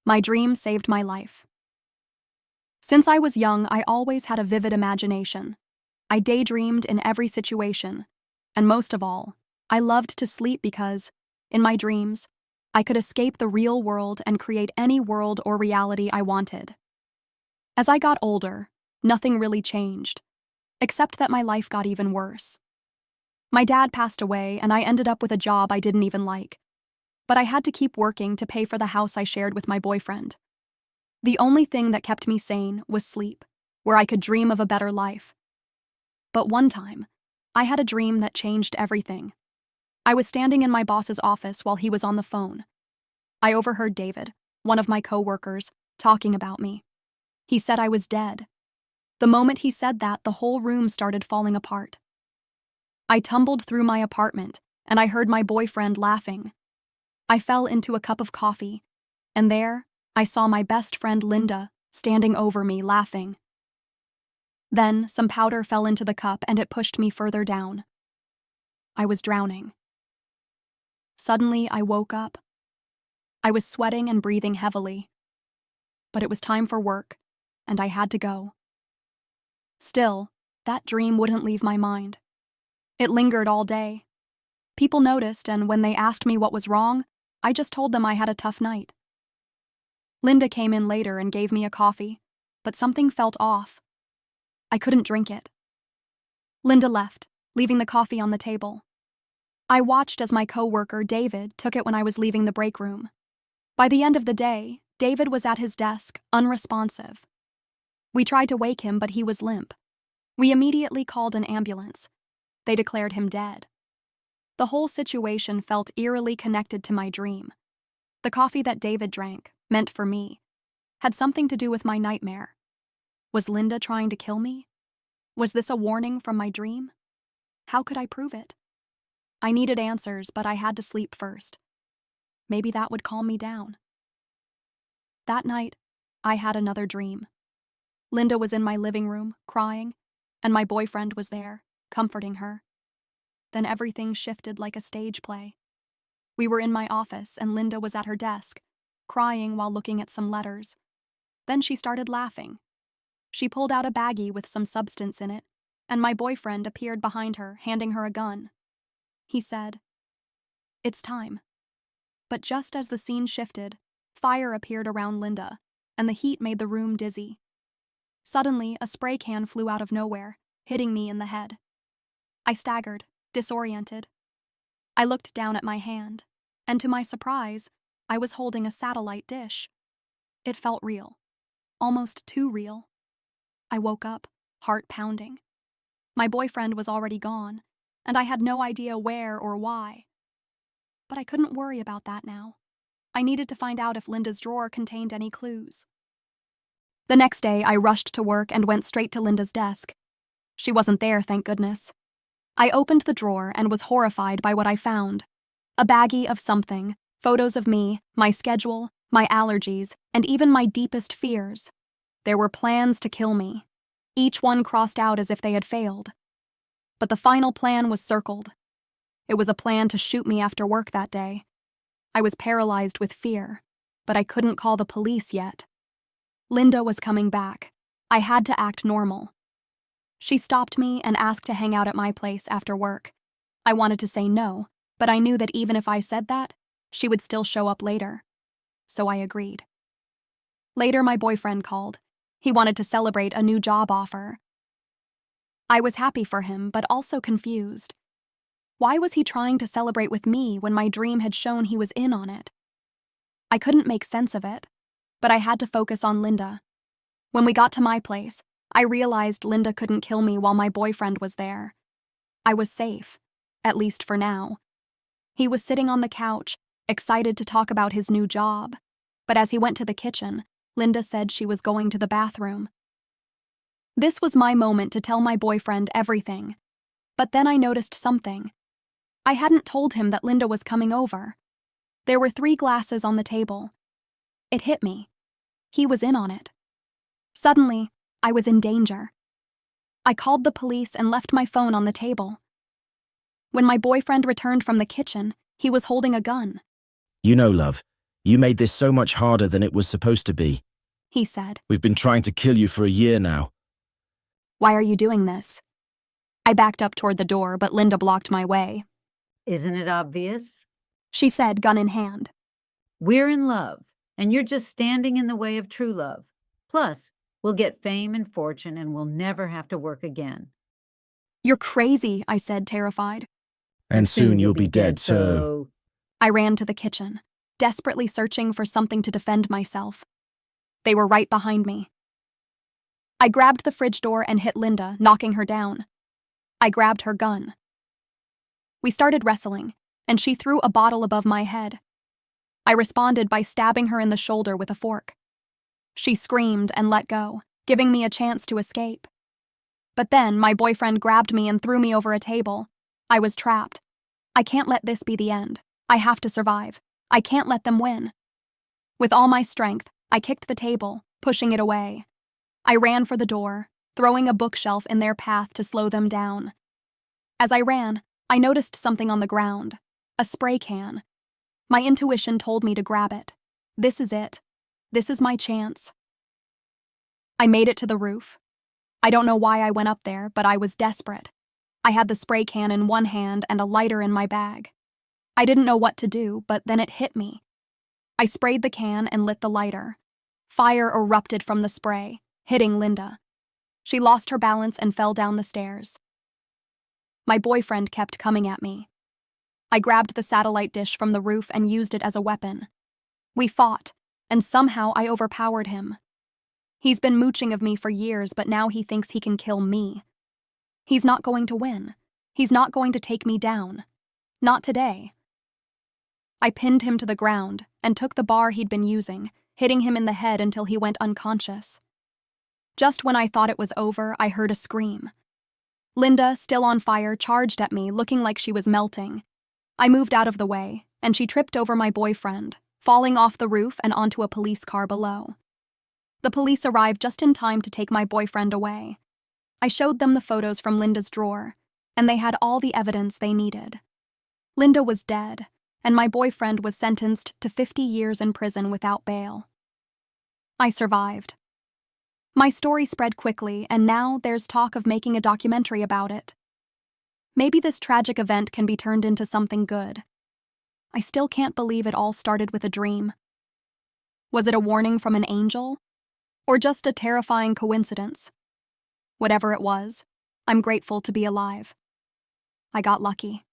My dream saved my life. Since I was young, I always had a vivid imagination. I daydreamed in every situation, and most of all, I loved to sleep because, in my dreams, I could escape the real world and create any world or reality I wanted. As I got older, nothing really changed, except that my life got even worse. My dad passed away, and I ended up with a job I didn't even like. But I had to keep working to pay for the house I shared with my boyfriend. The only thing that kept me sane was sleep, where I could dream of a better life. But one time, I had a dream that changed everything. I was standing in my boss's office while he was on the phone. I overheard David, one of my coworkers, talking about me. He said I was dead. The moment he said that, the whole room started falling apart. I tumbled through my apartment, and I heard my boyfriend laughing. I fell into a cup of coffee, and there, I saw my best friend Linda standing over me laughing. Then, some powder fell into the cup and it pushed me further down. I was drowning. Suddenly, I woke up. I was sweating and breathing heavily. But it was time for work, and I had to go. Still, that dream wouldn't leave my mind. It lingered all day. People noticed, and when they asked me what was wrong, I just told them I had a tough night. Linda came in later and gave me a coffee, but something felt off. I couldn't drink it. Linda left, leaving the coffee on the table. I watched as my coworker, David, took it when I was leaving the break room. By the end of the day, David was at his desk, unresponsive. We tried to wake him, but he was limp. We immediately called an ambulance. They declared him dead. The whole situation felt eerily connected to my dream. The coffee that David drank, meant for me, had something to do with my nightmare. Was Linda trying to kill me? Was this a warning from my dream? How could I prove it? I needed answers, but I had to sleep first. Maybe that would calm me down. That night, I had another dream. Linda was in my living room, crying, and my boyfriend was there, comforting her. Then everything shifted like a stage play. We were in my office, and Linda was at her desk, crying while looking at some letters. Then she started laughing. She pulled out a baggie with some substance in it, and my boyfriend appeared behind her, handing her a gun. He said, "It's time." But just as the scene shifted, fire appeared around Linda, and the heat made the room dizzy. Suddenly, a spray can flew out of nowhere, hitting me in the head. I staggered, disoriented. I looked down at my hand, and to my surprise, I was holding a satellite dish. It felt real, almost too real. I woke up, heart pounding. My boyfriend was already gone, and I had no idea where or why. But I couldn't worry about that now. I needed to find out if Linda's drawer contained any clues. The next day, I rushed to work and went straight to Linda's desk. She wasn't there, thank goodness. I opened the drawer and was horrified by what I found. A baggie of something, photos of me, my schedule, my allergies, and even my deepest fears. There were plans to kill me, each one crossed out as if they had failed. But the final plan was circled. It was a plan to shoot me after work that day. I was paralyzed with fear, but I couldn't call the police yet. Linda was coming back. I had to act normal. She stopped me and asked to hang out at my place after work. I wanted to say no, but I knew that even if I said that, she would still show up later. So I agreed. Later, my boyfriend called. He wanted to celebrate a new job offer. I was happy for him, but also confused. Why was he trying to celebrate with me when my dream had shown he was in on it? I couldn't make sense of it, but I had to focus on Linda. When we got to my place, I realized Linda couldn't kill me while my boyfriend was there. I was safe, at least for now. He was sitting on the couch, excited to talk about his new job, but as he went to the kitchen, Linda said she was going to the bathroom. This was my moment to tell my boyfriend everything, but then I noticed something. I hadn't told him that Linda was coming over. There were 3 glasses on the table. It hit me. He was in on it. Suddenly, I was in danger. I called the police and left my phone on the table. When my boyfriend returned from the kitchen, he was holding a gun. You know, love, You made this so much harder than it was supposed to be. he said. We've been trying to kill you for a year now. Why are you doing this? I backed up toward the door, but Linda blocked my way. Isn't it obvious? She said, gun in hand. We're in love, and you're just standing in the way of true love. Plus, we'll get fame and fortune, and we'll never have to work again. You're crazy, I said, terrified. And soon you'll be dead, so... I ran to the kitchen, desperately searching for something to defend myself. They were right behind me. I grabbed the fridge door and hit Linda, knocking her down. I grabbed her gun. We started wrestling, and she threw a bottle above my head. I responded by stabbing her in the shoulder with a fork. She screamed and let go, giving me a chance to escape. But then my boyfriend grabbed me and threw me over a table. I was trapped. I can't let this be the end. I have to survive. I can't let them win. With all my strength, I kicked the table, pushing it away. I ran for the door, throwing a bookshelf in their path to slow them down. As I ran, I noticed something on the ground, a spray can. My intuition told me to grab it. This is it. This is my chance. I made it to the roof. I don't know why I went up there, but I was desperate. I had the spray can in one hand and a lighter in my bag. I didn't know what to do, but then it hit me. I sprayed the can and lit the lighter. Fire erupted from the spray, hitting Linda. She lost her balance and fell down the stairs. My boyfriend kept coming at me. I grabbed the satellite dish from the roof and used it as a weapon. We fought, and somehow I overpowered him. He's been mooching of me for years, but now he thinks he can kill me. He's not going to win. He's not going to take me down. Not today. I pinned him to the ground and took the bar he'd been using, hitting him in the head until he went unconscious. Just when I thought it was over, I heard a scream. Linda, still on fire, charged at me, looking like she was melting. I moved out of the way, and she tripped over my boyfriend, falling off the roof and onto a police car below. The police arrived just in time to take my boyfriend away. I showed them the photos from Linda's drawer, and they had all the evidence they needed. Linda was dead, and my boyfriend was sentenced to 50 years in prison without bail. I survived. My story spread quickly, and now there's talk of making a documentary about it. Maybe this tragic event can be turned into something good. I still can't believe it all started with a dream. Was it a warning from an angel? Or just a terrifying coincidence? Whatever it was, I'm grateful to be alive. I got lucky.